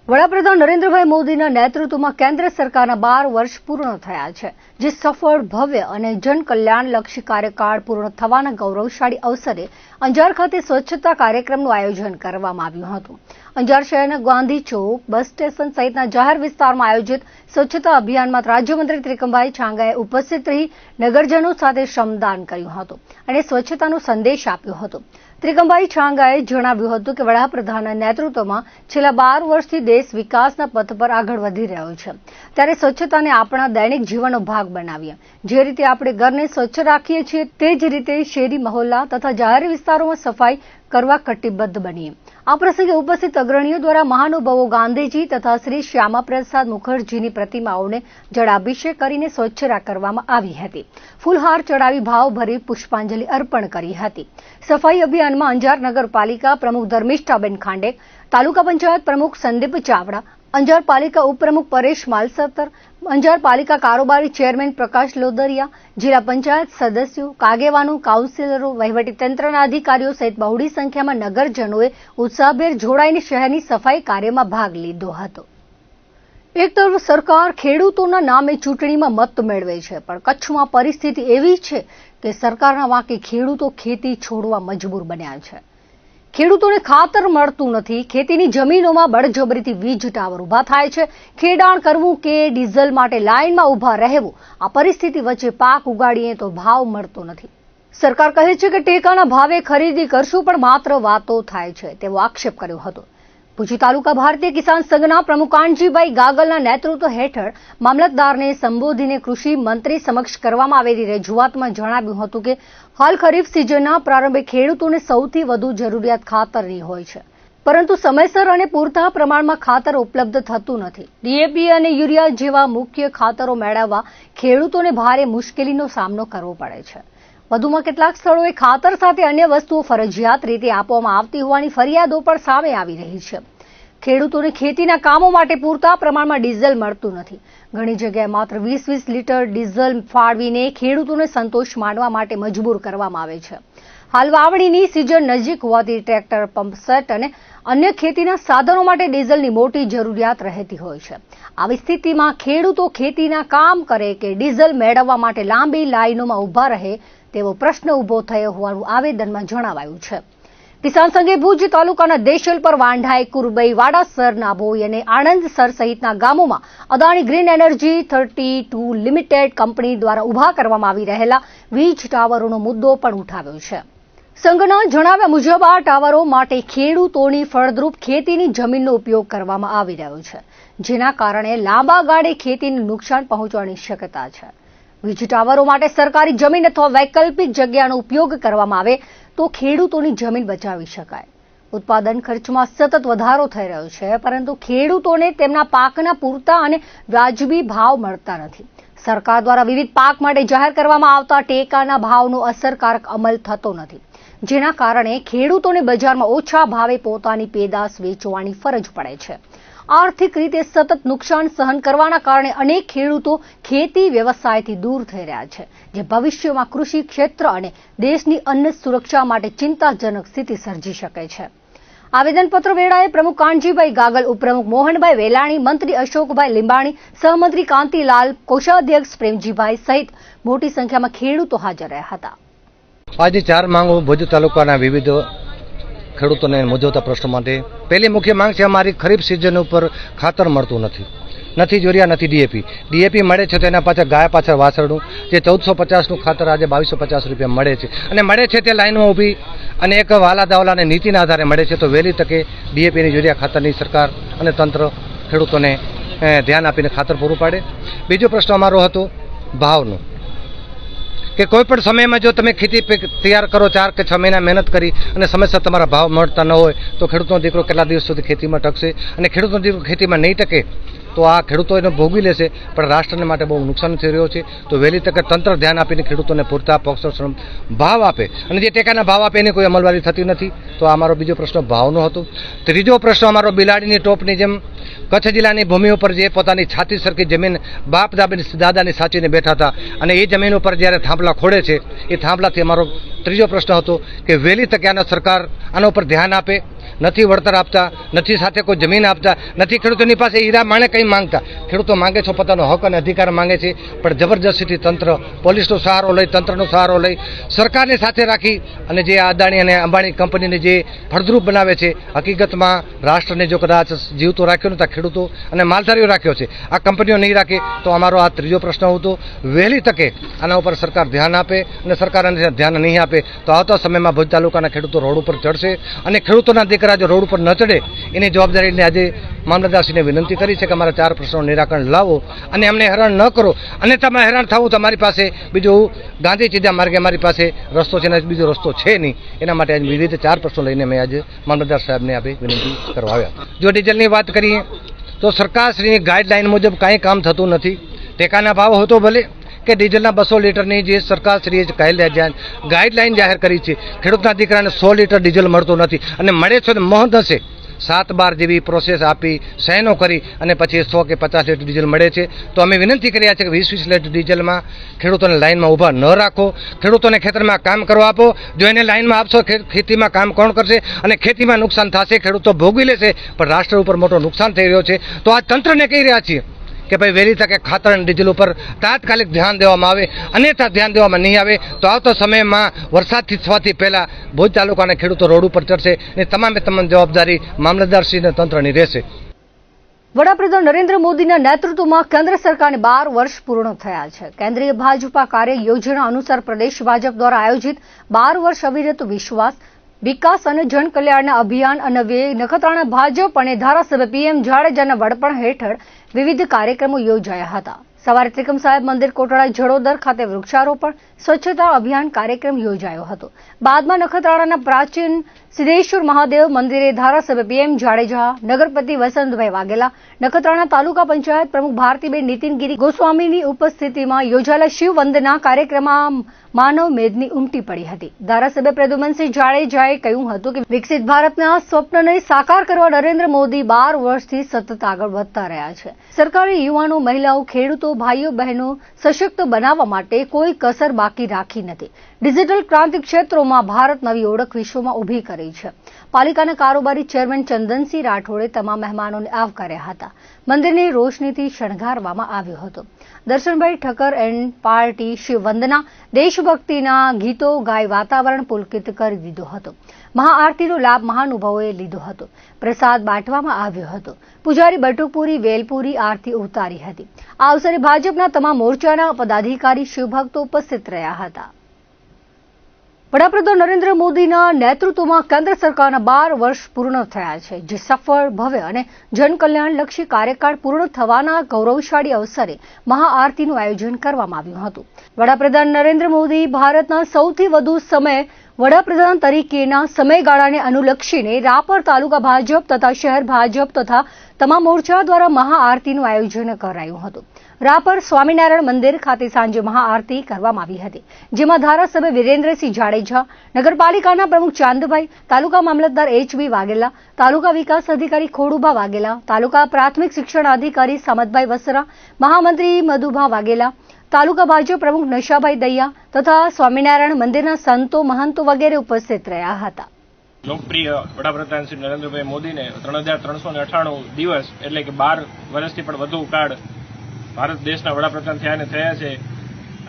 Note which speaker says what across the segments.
Speaker 1: વડાપ્રધાન નરેન્દ્રભાઈ મોદીના નેતૃત્વમાં કેન્દ્ર સરકારના 12 વર્ષ પૂર્ણ થયા છે, જે સફળ, ભવ્ય અને જનકલ્યાણલક્ષી કાર્યકાળ પૂર્ણ થવાના ગૌરવશાળી અવસરે અંજાર ખાતે સ્વચ્છતા કાર્યક્રમનું આયોજન કરવામાં આવ્યું હતું. અંજાર શહેરના ગાંધી ચોક, બસ સ્ટેશન સહિતના જાહેર વિસ્તારમાં આયોજિત સ્વચ્છતા અભિયાનમાં રાજ્યમંત્રી ત્રિકમભાઈ છાંગાએ ઉપસ્થિત રહી નગરજનો સાથે શ્રમદાન કર્યું હતું અને સ્વચ્છતાનો સંદેશ આપ્યો હતો. ત્રિકમભાઈ છાંગાએ જણાવ્યું હતું કે વડાપ્રધાનના નેતૃત્વમાં છેલ્લા 12 વર્ષથી દેશ વિકાસના પથ પર આગળ વધી રહ્યો છે, ત્યારે સ્વચ્છતાને આપણા દૈનિક જીવનનો ભાગ બનાવીએ. જે રીતે આપણે ઘરને સ્વચ્છ રાખીએ છીએ, તે જ રીતે શેરી, મહોલ્લા તથા જાહેર વિસ્તારોમાં સફાઈ કરવા કટિબદ્ધ બનીએ. આ પ્રસંગે ઉપસ્થિત અગ્રણીઓ દ્વારા મહાનુભાવો ગાંધીજી તથા શ્રી શ્યામાપ્રસાદ મુખર્જીની પ્રતિમાઓને જળાભિષેક કરીને સ્વચ્છ કરવામાં આવી હતી. ફૂલહાર ચડાવી ભાવભરી પુષ્પાંજલિ અર્પણ કરી હતી. સફાઈ અભિયાનમાં અંજાર નગરપાલિકા પ્રમુખ ધર્મિષ્ઠાબેન ખાંડેક, તાલુકા પંચાયત પ્રમુખ સંદીપ ચાવડા, અંજાર પાલિકા ઉપપ્રમુખ પરેશ માલસતર, અંજાર પાલિકા કારોબારી ચેરમેન પ્રકાશ લોદરિયા, જિલ્લા પંચાયત સદસ્યો, આગેવાનો, કાઉન્સિલરો, વહીવટીતંત્રના અધિકારીઓ સહિત બહોળી સંખ્યામાં નગરજનોએ ઉત્સાહભેર જોડાઈને શહેરની સફાઈ કાર્યમાં ભાગ લીધો હતો. એક તરફ સરકાર ખેડૂતોના નામે ચૂંટણીમાં મત મેળવે છે, પણ કચ્છમાં પરિસ્થિતિ એવી છે કે સરકારના વાંકે ખેડૂતો ખેતી છોડવા મજબૂર બન્યા છે. ખેડૂતોને ખાતર મળતું નથી, ખેતીની જમીનોમાં બળજબરીથી વીજ ટાવર ઉભા થાય છે, ખેડાણ કરવું કે ડીઝલ માટે લાઇનમાં ઉભા રહેવું, આ પરિસ્થિતિ વચ્ચે પાક ઉગાડીએ તો ભાવ મળતો નથી. સરકાર કહે છે કે ટેકાના ભાવે ખરીદી કરશું, પણ માત્ર વાતો થાય છે, તેવો આક્ષેપ કર્યો હતો. ભુજ તાલુકા ભારતીય કિસાન સંઘના પ્રમુખ કાનજીભાઈ ગાગલના નેતૃત્વ હેઠળ મામલતદારને સંબોધીને કૃષિ મંત્રી સમક્ષ કરવામાં આવેલી રજૂઆતમાં જણાવ્યું હતું કે હાલ ખરીફ સિઝનના પ્રારંભે ખેડૂતોને સૌથી વધુ જરૂરિયાત ખાતરની હોય છે, પરંતુ સમયસર અને પૂરતા પ્રમાણમાં ખાતર ઉપલબ્ધ થતું નથી. ડીએપી અને યુરિયા જેવા મુખ્ય ખાતરો મેળવવા ખેડૂતોને ભારે મુશ્કેલીનો સામનો કરવો પડે છે. વધુમાં કેટલાક સ્થળોએ ખાતર સાથે અન્ય વસ્તુઓ ફરજિયાત રીતે આપવામાં આવતી હોવાની ફરિયાદો પણ સામે આવી રહી છે. ખેડૂતોને ખેતીના કામો માટે પૂરતા પ્રમાણમાં ડીઝલ મળતું નથી. ઘણી જગ્યાએ માત્ર 20-20 લીટર ડીઝલ ફાળવીને ખેડૂતોને સંતોષ માનવા માટે મજબૂર કરવામાં આવે છે. હાલ વાવણીની સિઝન નજીક હોવાથી ટ્રેક્ટર, પંપસેટ અને અન્ય ખેતીના સાધનો માટે ડીઝલની મોટી જરૂરિયાત રહેતી હોય છે. આવી સ્થિતિમાં ખેડૂતો ખેતીના કામ કરે કે ડીઝલ મેળવવા માટે લાંબી લાઈનોમાં ઉભા રહે તેવો પ્રશ્ન ઉભો થયો હોવાનું આવેદનમાં જણાવાયું છે. કિસાન સંઘે ભુજ તાલુકાના દેશલપર, વાંઢાઈ, કુરબઈ, વાડાસર, નાભોઈ અને આણંદસર સહિતના ગામોમાં Adani green energy 32 limited company દ્વારા ઉભા કરવામાં આવી રહેલા વીજ ટાવરોનો મુદ્દો પણ ઉઠાવ્યો છે. સંઘના જણાવ્યા મુજબ આ ટાવરો માટે ખેડૂતોની ફળદ્રુપ ખેતીની જમીનનો ઉપયોગ કરવામાં આવી રહ્યો છે, જેના કારણે લાંબા ગાળે ખેતીને નુકસાન પહોંચવાની શક્યતા છે. વીજ ટાવરો માટે સરકારી જમીન અથવા વૈકલ્પિક જગ્યાનો ઉપયોગ કરવામાં આવે તો ખેડૂતોની જમીન બચાવી શકાય. ઉત્પાદન ખર્ચમાં સતત વધારો થઈ રહ્યો છે, પરંતુ ખેડૂતોને તેમના પાકના પૂરતા અને વાજબી ભાવ મળતા નથી. સરકાર દ્વારા વિવિધ પાક માટે જાહેર કરવામાં આવતા ટેકાના ભાવનો અસરકારક અમલ થતો નથી, જેના કારણે ખેડૂતોને બજારમાં ઓછા ભાવે પોતાની પેદાશ વેચવાની ફરજ પડે છે. આર્થિક રીતે સતત નુકસાન સહન કરવાના કારણે અનેક ખેડૂતો ખેતી વ્યવસાયથી દૂર થઈ રહ્યા છે, જે ભવિષ્યમાં કૃષિ ક્ષેત્ર અને દેશની અન્ન સુરક્ષા માટે ચિંતાજનક સ્થિતિ સર્જી શકે છે. આવેદનપત્ર વેળાએ પ્રમુખ કાનજીભાઈ ગાગલ, ઉપપ્રમુખ મોહનભાઈ વેલાણી, મંત્રી અશોકભાઈ લીંબાણી, સહમંત્રી કાંતિલાલ, કોષાધ્યક્ષ પ્રેમજીભાઈ સહિત મોટી સંખ્યામાં ખેડૂતો હાજર રહ્યા હતા.
Speaker 2: આજની 4 માંગો ભુજ તાલુકાના વિવિધ ખેડૂતોને મૂંઝવતા પ્રશ્નો માટે પહેલી મુખ્ય માંગ છે અમારી ખરીફ સિઝન ઉપર ખાતર મળતું નથી યુરિયા, નથી ડીએપી મળે છે તો એના પાછળ ગાય પાછળ વાસરડું, જે 1450નું ખાતર આજે 2250 રૂપિયા મળે છે, અને મળે છે તે લાઈનમાં ઊભી અને એક વાલા દાવલાને નીતિના આધારે મળે છે. તો વહેલી તકે ડીએપી અને યુરિયા ખાતરની સરકાર અને તંત્ર ખેડૂતોને ધ્યાન આપીને ખાતર પૂરું પાડે. બીજો પ્રશ્ન અમારો હતો ભાવનો, કે કોઈ પણ સમયમાં જો તમે ખેતી તૈયાર કરો, 4 કે 6 મહિના મહેનત કરી અને સમયસર તમારા ભાવ મળતા ન હોય તો ખેડૂતનો દીકરો કેટલા દિવસ સુધી ખેતીમાં ટકશે, અને ખેડૂતનો દીકરો ખેતીમાં નહીં ટકે તો આ ખેડૂતો એને ભોગવી લેશે, પણ રાષ્ટ્રને માટે બહુ નુકસાન થઈ રહ્યો છે. તો વહેલી તકે તંત્ર ધ્યાન આપીને ખેડૂતોને પૂરતા પોષણ ભાવ આપે, અને જે ટેકાના ભાવ આપે એની કોઈ અમલવારી થતી નથી. તો આ અમારો બીજો પ્રશ્ન ભાવનો હતો. ત્રીજો પ્રશ્ન અમારો બિલાડીની ટોપની જેમ કચ્છ જિલ્લાની ભૂમિ ઉપર જે પોતાની છાતી સરખી જમીન બાપ દાદાની સાચીને બેઠા હતા, અને એ જમીન ઉપર જ્યારે થાંભલા ખોડે છે, એ થાંભલાથી અમારો ત્રીજો પ્રશ્ન હતો કે વહેલી તકે આના સરકાર આના ઉપર ધ્યાન આપે નથી વળતર આપતા, નથી સાથે કોઈ જમીન આપતા, નથી ખેડૂતોની પાસે હીરા માણે કંઈ માંગતા. ખેડૂતો માંગે છે પોતાનો હક અને અધિકાર માંગે છે, પણ જબરજસ્તીથી તંત્ર પોલીસનો સહારો લઈ, તંત્રનો સહારો લઈ, સરકારને સાથે રાખી અને જે અદાણી અને અંબાણી કંપનીને જે ફળદ્રુપ બનાવે છે, હકીકતમાં રાષ્ટ્રને જો કદાચ જીવતો રાખ્યો ને તો ખેડૂતો અને માલધારીઓ રાખ્યો છે. આ કંપનીઓ નહીં રાખે તો અમારો આ ત્રીજો પ્રશ્ન હતો. વહેલી તકે આના ઉપર સરકાર ધ્યાન આપે, અને સરકાર આને ધ્યાન નહીં આપે તો આવતા સમયમાં ભુજ તાલુકાના ખેડૂતો રોડ ઉપર ચડશે, અને ખેડૂતોના દીકરા જો રોડ ઉપર ન ચડે એની જવાબદારીને આજે મામલતદારશ્રીને વિનંતી કરી છે કે અમારા 4 પ્રશ્નોનું નિરાકરણ લાવો અને અમને હેરાન ન કરો. અને તમે હેરાન થવું તો અમારી પાસે બીજું ગાંધી ચીધા માર્ગે અમારી પાસે રસ્તો છે ને બીજો રસ્તો છે નહીં. એના માટે આજે વિવિધ 4 પ્રશ્નો લઈને મેં આજે મામલતદાર સાહેબને આપણે વિનંતી કરવા આવ્યા. જો ડીઝલની વાત કરીએ તો સરકારશ્રીની ગાઈડલાઈન મુજબ કાંઈ કામ થતું નથી. ટેકાના ભાવ હતો ભલે કે ડીઝલના 200 લીટરની જે સરકારશ્રીએ ગાઈડલાઈન જાહેર કરી છે, ખેડૂતના દીકરાને 100 લીટર ડીઝલ મળતું નથી, અને મળે છે મહદ હશે 7-12 જેવી પ્રોસેસ આપી, સહેનો કરી અને પછી 100 કે 50 લીટર ડીઝલ મળે છે. તો અમે વિનંતી કર્યા છે કે 20-20 લીટર ડીઝલમાં ખેડૂતોને લાઇનમાં ઊભા ન રાખો, ખેડૂતોને ખેતરમાં કામ કરવા આપો. જો એને લાઇનમાં આપશો, ખેતીમાં કામ કોણ કરશે? અને ખેતીમાં નુકસાન થશે, ખેડૂતો ભોગવી લેશે, પણ રાષ્ટ્ર ઉપર મોટો નુકસાન થઈ રહ્યો છે. તો આ તંત્રને કહી રહ્યા છીએ કે ભાઈ વહેલી તકે ખાતર અને ડીઝલ ઉપર તાત્કાલિક ધ્યાન દેવામાં આવે. અન્યથા ધ્યાન દેવામાં નહીં આવે તો આવતા સમયમાં વરસાદથી થવાથી પહેલાં ભુજ તાલુકાના ખેડૂતો રોડ ઉપર ચડશે, અને તમામ જવાબદારી મામલતદારશ્રી અને તંત્રની રહેશે.
Speaker 1: વડાપ્રધાન નરેન્દ્ર મોદીના નેતૃત્વમાં કેન્દ્ર સરકારને 12 વર્ષ પૂર્ણ થયા છે. કેન્દ્રીય ભાજપા કાર્ય યોજના અનુસાર પ્રદેશ ભાજપ દ્વારા આયોજિત 12 વર્ષ અવિરત વિકાસ અને જનકલ્યાણના અભિયાન અન્વયે નખત્રાણા ભાજપ અને ધારાસભ્ય PM જાડેજાના વડપણ હેઠળ વિવિધ કાર્યક્રમો યોજાયા હતા. સવારે ત્રિકમ સાહેબ મંદિર કોટડા જડોદર ખાતે વૃક્ષારોપણ સ્વચ્છતા અભિયાન કાર્યક્રમ યોજાયો હતો. બાદમાં નખત્રાણાના પ્રાચીન સિદ્ધેશ્વર મહાદેવ મંદિરે ધારાસભ્ય PM જાડેજા, નગરપતિ વસંતભાઈ વાઘેલા, નખત્રાણા તાલુકા પંચાયત પ્રમુખ ભારતીબેન નીતિનગીરી ગોસ્વામીની ઉપસ્થિતિમાં યોજાયેલા શિવ વંદના કાર્યક્રમમાં માનવ મેદની ઉમટી પડી હતી. ધારાસભ્ય પ્રદ્યુમનસિંહ જાડેજાએ કહ્યું હતું કે વિકસિત ભારતના સ્વપ્નને સાકાર કરવા નરેન્દ્ર મોદી 12 વર્ષથી સતત આગળ વધતા રહ્યા છે. સરકારે યુવાનો, મહિલાઓ, ખેડૂતો, ભાઈઓ બહેનો સશક્ત બનાવવા માટે કોઈ કસર બાકી રાખી નથી. ડિજિટલ ક્રાંતિ ક્ષેત્રોમાં ભારત નવી ઓળખ વિશ્વમાં ઊભી કરી છે. પાલિકાના કારોબારી ચેરમેન ચંદનસિંહ રાઠોડે તમામ મહેમાનોને આવકાર્યા હતા. મંદિરને રોશનીથી શણગારવામાં આવ્યો હતો. દર્શનભાઈ ઠક્કર એન્ડ પાર્ટી શિવવંદના દેશભક્તિના ગીતો ગાઈ વાતાવરણ પુલકિત કરી દીધો હતો. મહાઆરતીનો લાભ મહાનુભાવોએ લીધો હતો. પ્રસાદ બાંટવામાં આવ્યો હતો. પૂજારી બટુકપુરી, વેલપુરી આરતી ઉતારી હતી. આ અવસરે ભાજપના તમામ મોરચાના પદાધિકારી, શિવભક્તો ઉપસ્થિત રહ્યા હતા. વડાપ્રધાન નરેન્દ્ર મોદીના નેતૃત્વમાં કેન્દ્ર સરકારના 12 વર્ષ પૂર્ણ થયા છે, જે સફળ, ભવ્ય અને જનકલ્યાણલક્ષી કાર્યકાળ પૂર્ણ થવાના ગૌરવશાળી અવસરે મહાઆરતીનું આયોજન કરવામાં આવ્યું હતું. વડાપ્રધાન નરેન્દ્ર મોદી ભારતના સૌથી વધુ સમય વડાપ્રધાન તરીકેના સમયગાળાને અનુલક્ષીને રાપર તાલુકા ભાજપ તથા શહેર ભાજપ તથા તમામ મોરચા દ્વારા મહાઆરતીનું આયોજન કરાયું હતું. રાપર સ્વામિનારાયણ મંદિર ખાતે સાંજે મહાઆરતી કરવામાં આવી હતી, જેમાં ધારાસભ્ય વિરેન્દ્રસિંહ જાડેજા, નગરપાલિકાના પ્રમુખ ચાંદભાઈ, તાલુકા મામલતદાર HB વાઘેલા, તાલુકા વિકાસ અધિકારી ખોડુભા વાઘેલા, તાલુકા પ્રાથમિક શિક્ષણ અધિકારી સામતભાઈ વસરા, મહામંત્રી મધુભા વાઘેલા, તાલુકા ભાજપ પ્રમુખ નશાભાઈ દૈયા તથા સ્વામિનારાયણ મંદિરના સંતો, મહંતો વગેરે ઉપસ્થિત રહ્યા હતા.
Speaker 3: લોકપ્રિય વડાપ્રધાન શ્રી નરેન્દ્રભાઈ મોદીને 3398 દિવસ એટલે કે 12 વર્ષથી પણ વધુ કાળ ભારત દેશના વડાપ્રધાન થયા છે,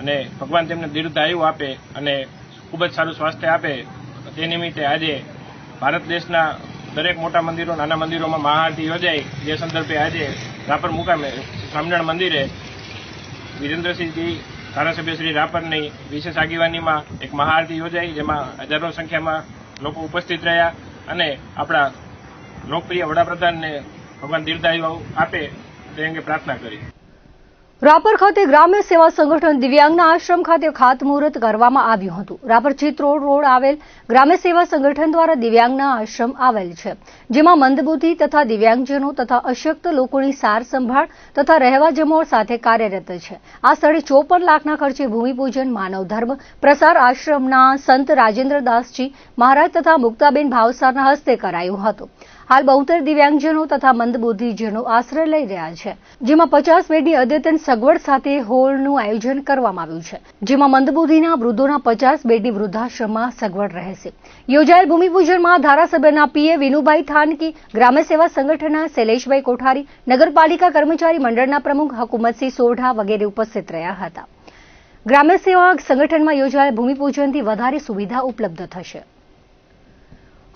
Speaker 3: અને ભગવાન તેમને દીર્ઘાયુ આપે અને ખૂબ જ સારું સ્વાસ્થ્ય આપે. તે નિમિત્તે આજે ભારત દેશના દરેક મોટા મંદિરો, નાના મંદિરોમાં મહાઆરતી યોજાઈ. જે સંદર્ભે આજે રાપર મુકામે સ્વામિનારાયણ મંદિરે વિરેન્દ્રસિંહજી ધારાસભ્ય શ્રી રાપરની વિશેષ આગેવાનીમાં એક મહાઆરતી યોજાઈ, જેમાં હજારો સંખ્યામાં લોકો ઉપસ્થિત રહ્યા અને આપણા લોકપ્રિય વડાપ્રધાનને ભગવાન દીર્ઘાયુ આપે તે અંગે પ્રાર્થના કરી.
Speaker 1: રાપર ખાતે ગ્રામ્ય સેવા સંગઠન દિવ્યાંગના આશ્રમ ખાતે ખાતમુહૂર્ત કરવામાં આવ્યું હતું. રાપર ચિત્રોડ રોડ આવેલ ગ્રામ્ય સેવા સંગઠન દ્વારા દિવ્યાંગના આશ્રમ આવેલ છે, જેમાં મંદબુદ્ધિ તથા દિવ્યાંગજનો તથા અશક્ત લોકોની સાર સંભાળ તથા રહેવા જમવા સાથે કાર્યરત છે. આ સ્થળે 54 લાખના ખર્ચે ભૂમિપૂજન માનવ ધર્મ પ્રસાર આશ્રમના સંત રાજેન્દ્રદાસજી મહારાજ તથા મુક્તાબેન ભાવસારના હસ્તે કરાયું હતું. હાલ 72 દિવ્યાંગજનો તથા મંદબુદ્ધિજનો આશ્રય લઈ રહ્યા છે, જેમાં 50 બેડની અદ્યતન સગવડ સાથે હોલનું આયોજન કરવામાં આવ્યું છે, જેમાં મંદબુદ્ધિના વૃદ્ધોના 50 બેડની વૃદ્ધાશ્રમમાં સગવડ રહેશે. યોજાયેલ ભૂમિપૂજનમાં ધારાસભ્યના પીએ વિનુભાઈ થાનકી, ગ્રામ્ય સેવા સંગઠનના શૈલેષભાઈ કોઠારી, નગરપાલિકા કર્મચારી મંડળના પ્રમુખ હકુમતસિંહ સોઢા વગેરે ઉપસ્થિત રહ્યા હતા. ગ્રામ્ય સેવા સંગઠનમાં યોજાયેલ ભૂમિપૂજનથી વધારે સુવિધા ઉપલબ્ધ થશે.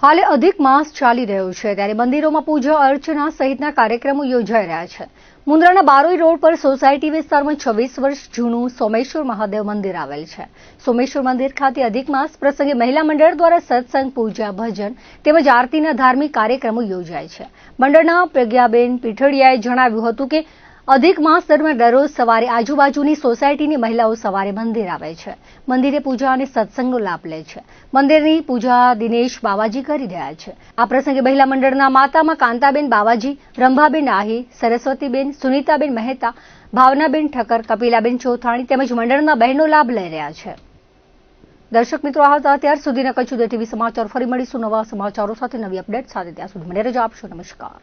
Speaker 1: હાલે અધિક માસ ચાલી રહ્યો છે, ત્યારે મંદિરોમાં પૂજા અર્ચના સહિતના કાર્યક્રમો યોજાઈ રહ્યા છે. મુન્દ્રાના બારોઈ રોડ પર સોસાયટી વિસ્તારમાં 26 વર્ષ જૂનું સોમેશ્વર મહાદેવ મંદિર આવેલ છે. સોમેશ્વર મંદિર ખાતે અધિક માસ પ્રસંગે મહિલા મંડળ દ્વારા સત્સંગ, પૂજા, ભજન તેમજ આરતીના ધાર્મિક કાર્યક્રમો યોજાય છે. મંડળના પ્રજ્ઞાબેન પીઠડિયાએ જણાવ્યું હતું કે અધિક માસ દરમિયાન દરરોજ સવારે આજુબાજુની સોસાયટીની મહિલાઓ સવારે મંદિર આવે છે, મંદિરે પૂજા અને સત્સંગનો લાભ લે છે. મંદિરની પૂજા દિનેશ બાવાજી કરી રહ્યા છે. આ પ્રસંગે મહિલા મંડળના માતામાં કાંતાબેન બાવાજી, રંભાબેન આહી, સરસ્વતીબેન, સુનીતાબેન મહેતા, ભાવનાબેન ઠક્કર, કપિલાબેન ચોથાણી તેમજ મંડળના બહેનો લાભ લઈ રહ્યા છે. દર્શક મિત્રો, આ હતા અત્યાર સુધીના કચ્છ ઉદય ટીવી સમાચાર. ફરી મળીશું નવા સમાચારો સાથે, નવી અપડેટ સાથે. ત્યાં સુધી મને રજા આપશો. નમસ્કાર.